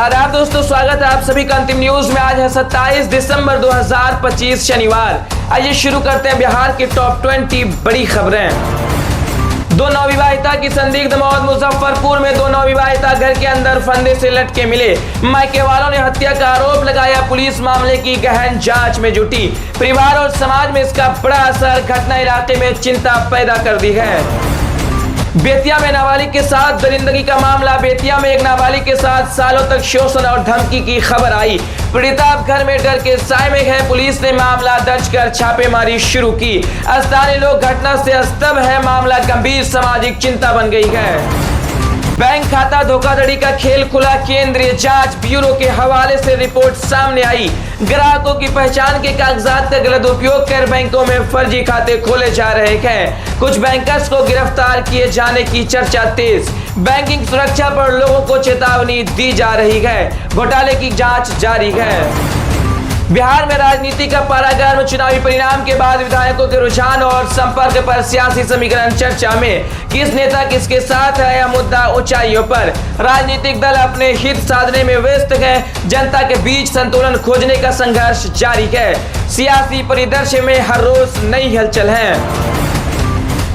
आदाब दोस्तों, स्वागत है आप सभी का अंतिम न्यूज में। आज है 27 दिसंबर 2025 शनिवार। आइए शुरू करते हैं बिहार की टॉप 20 बड़ी खबरें। दो नवविवाहिता की संदिग्ध मौत। मुजफ्फरपुर में दो नवविवाहिता घर के अंदर फंदे से लटके मिले। मायके वालों ने हत्या का आरोप लगाया। पुलिस मामले की गहन जांच में जुटी। परिवार और समाज में इसका बड़ा असर। घटना इलाके में चिंता पैदा कर दी है। बेतिया में नाबालिग के साथ दरिंदगी का मामला। बेतिया में एक नाबालिग के साथ सालों तक शोषण और धमकी की खबर आई। पीड़िता अब घर में डर के साए में है। पुलिस ने मामला दर्ज कर छापेमारी शुरू की। स्थानीय लोग घटना से अस्तव्यस्त है। मामला गंभीर सामाजिक चिंता बन गई है। बैंक खाता धोखाधड़ी का खेल खुला। केंद्रीय जांच ब्यूरो के हवाले से रिपोर्ट सामने आई। ग्राहकों की पहचान के कागजात का गलत उपयोग कर बैंकों में फर्जी खाते खोले जा रहे हैं। कुछ बैंकर्स को गिरफ्तार किए जाने की चर्चा तेज। बैंकिंग सुरक्षा पर लोगों को चेतावनी दी जा रही है। घोटाले की जांच जारी है। बिहार में राजनीति का पारा गर्म। चुनावी परिणाम के बाद विधायकों के रुझान और संपर्क पर सियासी समीकरण चर्चा में। किस नेता किसके साथ है, यह मुद्दा ऊंचाइयों पर। राजनीतिक दल अपने हित साधने में व्यस्त हैं। जनता के बीच संतुलन खोजने का संघर्ष जारी है। सियासी परिदृश्य में हर रोज नई हलचल है।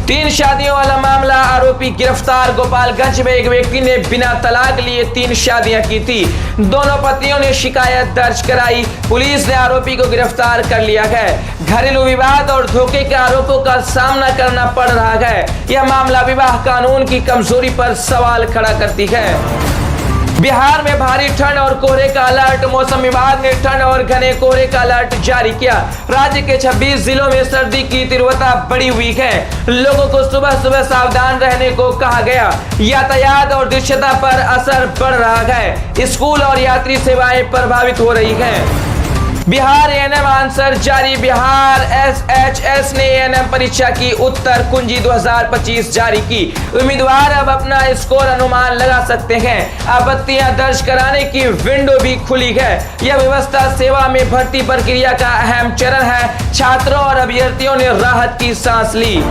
3 शादियों वाला मामला। आरोपी गिरफ्तार। गोपालगंज में एक व्यक्ति ने बिना तलाक लिए 3 शादियां की थी। दोनों पतियों ने शिकायत दर्ज कराई। पुलिस ने आरोपी को गिरफ्तार कर लिया है। घरेलू विवाद और धोखे के आरोपों का सामना करना पड़ रहा है। यह मामला विवाह कानून की कमजोरी पर सवाल खड़ा करती है। बिहार में भारी ठंड और कोहरे का अलर्ट। मौसम विभाग ने ठंड और घने कोहरे का अलर्ट जारी किया। राज्य के 26 जिलों में सर्दी की तीव्रता बढ़ी हुई है। लोगों को सुबह सुबह सावधान रहने को कहा गया। यातायात और दृश्यता पर असर पड़ रहा है। स्कूल और यात्री सेवाएं प्रभावित हो रही हैं। बिहार एएनएम आंसर जारी। बिहार एसएचएस ने एएनएम परीक्षा की उत्तर कुंजी 2025 जारी की। उम्मीदवार अब अपना स्कोर अनुमान लगा सकते हैं। आपत्तियां दर्ज कराने की विंडो भी खुली है। यह व्यवस्था सेवा में भर्ती प्रक्रिया का अहम चरण है। छात्रों और अभ्यर्थियों ने राहत की सांस ली।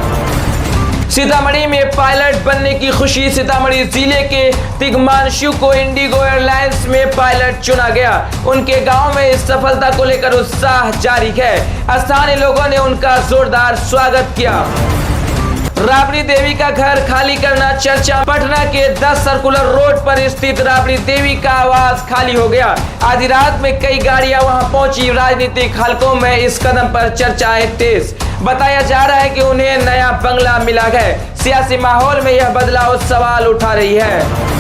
सीतामढ़ी में पायलट बनने की खुशी। सीतामढ़ी जिले के तिग्मांशु को इंडिगो एयरलाइंस में पायलट चुना गया। उनके गांव में इस सफलता को लेकर उत्साह जारी है। स्थानीय लोगों ने उनका जोरदार स्वागत किया। राबड़ी देवी का घर खाली करना चर्चा। पटना के 10 सर्कुलर रोड पर स्थित राबड़ी देवी का आवास खाली हो गया। आधी रात में कई गाड़ियां वहां पहुंची। राजनीतिक हलकों में इस कदम पर चर्चाएं तेज। बताया जा रहा है कि उन्हें नया बंगला मिला है। सियासी माहौल में यह बदलाव सवाल उठा रही है।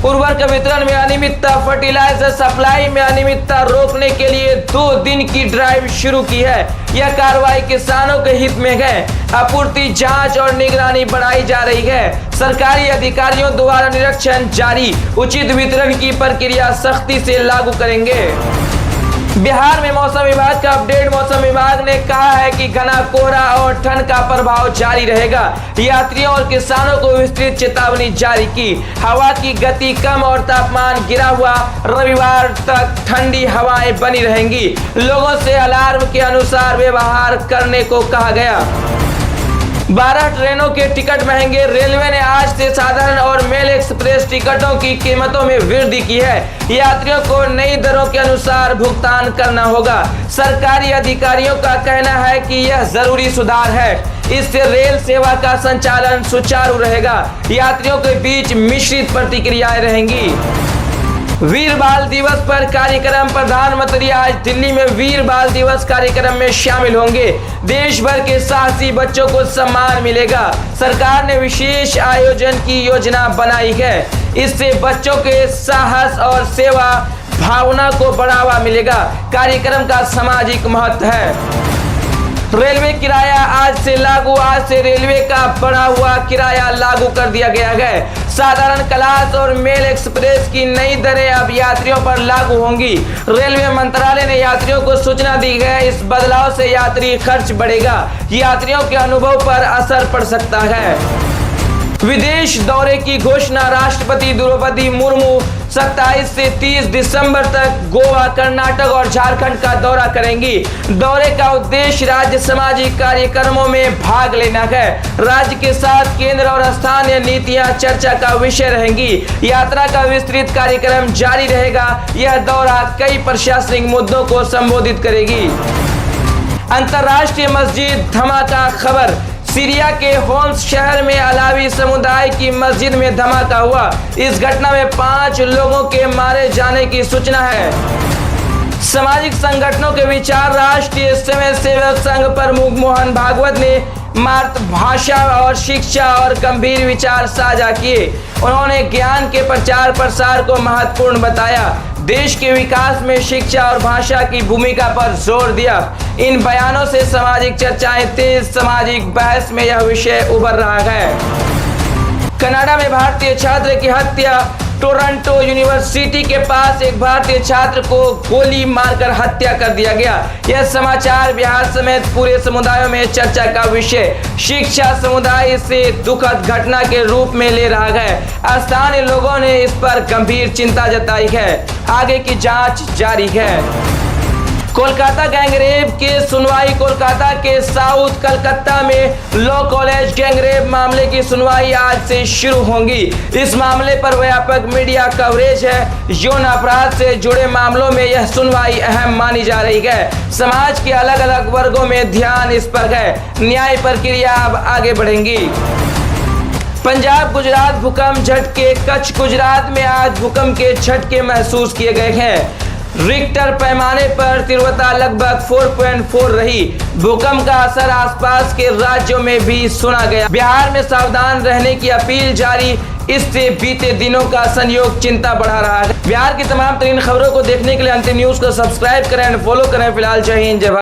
उर्वरक वितरण में अनियमितता। फर्टिलाइजर सप्लाई में अनियमितता रोकने के लिए 2 दिन की ड्राइव शुरू की है। यह कार्रवाई किसानों के हित में है। आपूर्ति जांच और निगरानी बढ़ाई जा रही है। सरकारी अधिकारियों द्वारा निरीक्षण जारी। उचित वितरण की प्रक्रिया सख्ती से लागू करेंगे। बिहार में मौसम विभाग का अपडेट। मौसम विभाग ने कहा है कि घना कोहरा और ठंड का प्रभाव जारी रहेगा। यात्रियों और किसानों को विस्तृत चेतावनी जारी की। हवा की गति कम और तापमान गिरा हुआ। रविवार तक ठंडी हवाएं बनी रहेंगी। लोगों से अलार्म के अनुसार व्यवहार करने को कहा गया। 12 ट्रेनों के टिकट महंगे। रेलवे ने आज से साधारण और मेल एक्सप्रेस टिकटों की कीमतों में वृद्धि की है। यात्रियों को नई दरों के अनुसार भुगतान करना होगा। सरकारी अधिकारियों का कहना है कि यह जरूरी सुधार है। इससे रेल सेवा का संचालन सुचारू रहेगा। यात्रियों के बीच मिश्रित प्रतिक्रियाएं रहेंगी। वीर बाल दिवस पर कार्यक्रम। प्रधानमंत्री आज दिल्ली में वीर बाल दिवस कार्यक्रम में शामिल होंगे। देश भर के साहसी बच्चों को सम्मान मिलेगा। सरकार ने विशेष आयोजन की योजना बनाई है। इससे बच्चों के साहस और सेवा भावना को बढ़ावा मिलेगा। कार्यक्रम का सामाजिक महत्व है। रेलवे किराया आज से लागू। आज से रेलवे का बढ़ा हुआ किराया लागू कर दिया गया है। साधारण क्लास और मेल एक्सप्रेस की नई दरें अब यात्रियों पर लागू होंगी। रेलवे मंत्रालय ने यात्रियों को सूचना दी है। इस बदलाव से यात्री खर्च बढ़ेगा। यात्रियों के अनुभव पर असर पड़ सकता है। विदेश दौरे की घोषणा। राष्ट्रपति द्रौपदी मुर्मू 27 से 30 दिसंबर तक गोवा, कर्नाटक और झारखंड का दौरा करेंगी। दौरे का उद्देश्य राज्य सामाजिक कार्यक्रमों में भाग लेना है। राज्य के साथ केंद्र और स्थानीय नीतियां चर्चा का विषय रहेंगी। यात्रा का विस्तृत कार्यक्रम जारी रहेगा। यह दौरा कई प्रशासनिक मुद्दों को संबोधित करेगी। अंतर्राष्ट्रीय मस्जिद धमाका खबर। सीरिया के होम्स शहर में अलावी समुदाय की मस्जिद में धमाका हुआ। इस घटना में 5 लोगों के मारे जाने की सूचना है। सामाजिक संगठनों के विचार। राष्ट्रीय स्वयंसेवक संघ प्रमुख मोहन भागवत ने मातृभाषा और शिक्षा और गंभीर विचार साझा किए। उन्होंने ज्ञान के प्रचार प्रसार को महत्वपूर्ण बताया। देश के विकास में शिक्षा और भाषा की भूमिका पर जोर दिया। इन बयानों से सामाजिक चर्चाएं तेज। सामाजिक बहस में यह विषय उभर रहा है। कनाडा में भारतीय छात्र की हत्या। टोरंटो यूनिवर्सिटी के पास एक भारतीय छात्र को गोली मारकर हत्या कर दिया गया। यह समाचार बिहार समेत पूरे समुदायों में चर्चा का विषय। शिक्षा समुदाय इसे दुखद घटना के रूप में ले रहा है। स्थानीय लोगों ने इस पर गंभीर चिंता जताई है। आगे की जांच जारी है। कोलकाता गैंगरेप की सुनवाई। कोलकाता के साउथ कलकत्ता में लॉ कॉलेज गैंगरेप मामले की सुनवाई आज से शुरू होगी। इस मामले पर व्यापक मीडिया कवरेज है। यौन अपराध से जुड़े मामलों में यह सुनवाई अहम मानी जा रही है। समाज के अलग अलग वर्गों में ध्यान इस पर है। न्याय प्रक्रिया अब आगे बढ़ेगी। पंजाब गुजरात भूकंप झटके। कच्छ गुजरात में आज भूकंप के झटके महसूस किए गए हैं। रिक्टर पैमाने पर तीव्रता लगभग 4.4 रही। भूकंप का असर आसपास के राज्यों में भी सुना गया। बिहार में सावधान रहने की अपील जारी। इससे बीते दिनों का संयोग चिंता बढ़ा रहा है। बिहार की तमाम तरीन खबरों को देखने के लिए अंतिम न्यूज को सब्सक्राइब करें और फॉलो करें। फिलहाल जय हिंद जय भारत।